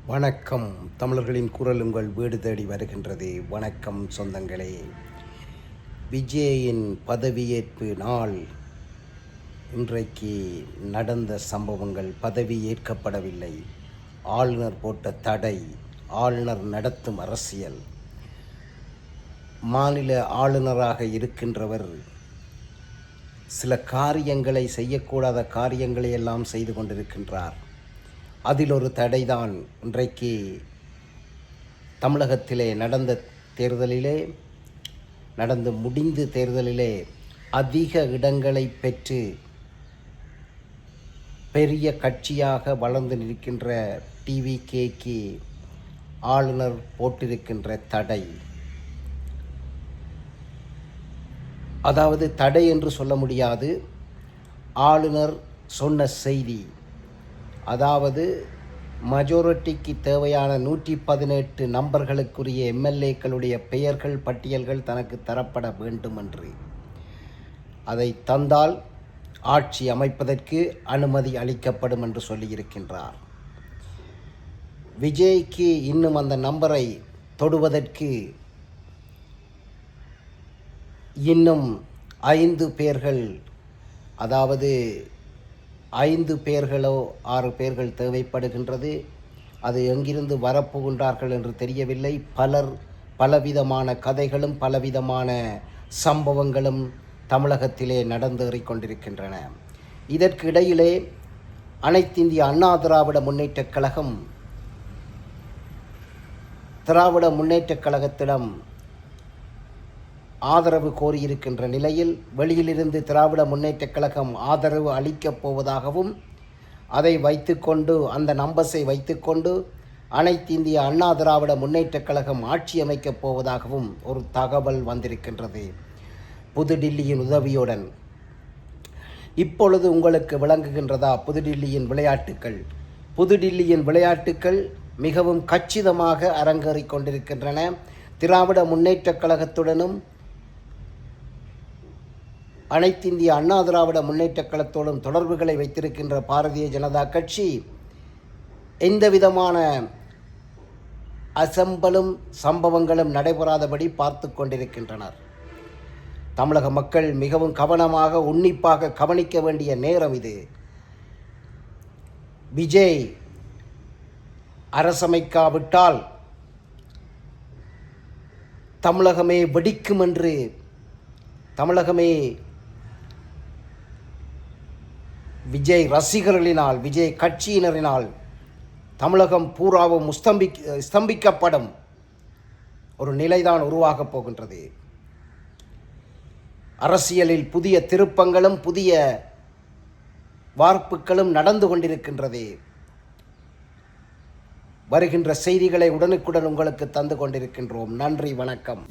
வணக்கம். தமிழர்களின் குரல் உங்கள் வீடு தேடி வருகின்றது. வணக்கம் சொந்தங்களே. விஜயின் பதவியேற்பு நாள் இன்றைக்கு நடந்த சம்பவங்கள். பதவி ஏற்கப்படவில்லை, ஆளுநர் போட்ட தடை, ஆளுநர் நடத்தும் அரசியல். மாநில ஆளுநராக இருக்கின்றவர் சில காரியங்களை, செய்யக்கூடாத காரியங்களை எல்லாம் செய்து கொண்டிருக்கின்றார். அதில் ஒரு தடைதான் இன்றைக்கு தமிழகத்திலே நடந்து முடிந்த தேர்தலிலே அதிக இடங்களை பெற்று பெரிய கட்சியாக வளர்ந்து நிற்கின்ற டிவிகேக்கு ஆளுநர் போட்டிருக்கின்ற தடை. அதாவது தடை என்று சொல்ல முடியாது, ஆளுநர் சொன்ன செய்தி. அதாவது மெஜாரிட்டிக்கு தேவையான 118 நம்பர்களுக்குரிய எம்எல்ஏக்களுடைய பெயர்கள் பட்டியல்கள் தனக்கு தரப்பட வேண்டும் என்று. அதை தந்தால் ஆட்சி அமைப்பதற்கு அனுமதி அளிக்கப்படும் என்று சொல்லியிருக்கின்றார். விஜய்க்கு இன்னும் அந்த நம்பரை தொடுவதற்கு இன்னும் 5 பேர்கள், அதாவது 5 பேர்களோ 6 பேர்கள் தேவைப்படுகின்றது. அது எங்கிருந்து வரப்போகின்றார்கள் என்று தெரியவில்லை. பலவிதமான கதைகளும் பலவிதமான சம்பவங்களும் தமிழகத்திலே நடந்தேறிக் கொண்டிருக்கின்றன. இதற்கு இடையிலே அனைத்திந்திய அண்ணா திராவிட முன்னேற்றக் கழகம் திராவிட முன்னேற்றக் கழகத்திடம் ஆதரவு கோரியிருக்கின்ற நிலையில், வெளியிலிருந்து திராவிட முன்னேற்றக் கழகம் ஆதரவு அளிக்கப் போவதாகவும், அதை வைத்துக்கொண்டு, அந்த நம்பர்ஸை வைத்துக்கொண்டு அனைத்து இந்திய அண்ணா திராவிட முன்னேற்றக் கழகம் ஆட்சி அமைக்கப் போவதாகவும் ஒரு தகவல் வந்திருக்கின்றது புதுடில்லியின் உதவியுடன். இப்பொழுது உங்களுக்கு விளங்குகின்றதா புதுடில்லியின் விளையாட்டுக்கள்? புதுடில்லியின் விளையாட்டுக்கள் மிகவும் கச்சிதமாக அரங்கேறிக் கொண்டிருக்கின்றன. திராவிட முன்னேற்றக் கழகத்துடனும் அனைத்திந்திய அண்ணா திராவிட முன்னேற்றக் கழகத்தோடும் தொடர்புகளை வைத்திருக்கின்ற பாரதிய ஜனதா கட்சி எந்தவிதமான அசம்பலும் சம்பவங்களும் நடைபெறாதபடி பார்த்து கொண்டிருக்கின்றனர். தமிழக மக்கள் மிகவும் கவனமாக, உன்னிப்பாக கவனிக்க வேண்டிய நேரம் இது. விஜய் அரசமைக்காவிட்டால் தமிழகமே வெடிக்கும் என்று, தமிழகமே விஜய் ரசிகர்களினால், விஜய் கட்சியினரினால் தமிழகம் பூராவும் ஸ்தம்பிக்கப்படும் ஒரு நிலைதான் உருவாகப் போகின்றது. அரசியலில் புதிய திருப்பங்களும் புதிய வார்ப்புகளும் நடந்து கொண்டிருக்கின்றது. வருகின்ற செய்திகளை உடனுக்குடன் உங்களுக்கு தந்து கொண்டிருக்கின்றோம். நன்றி, வணக்கம்.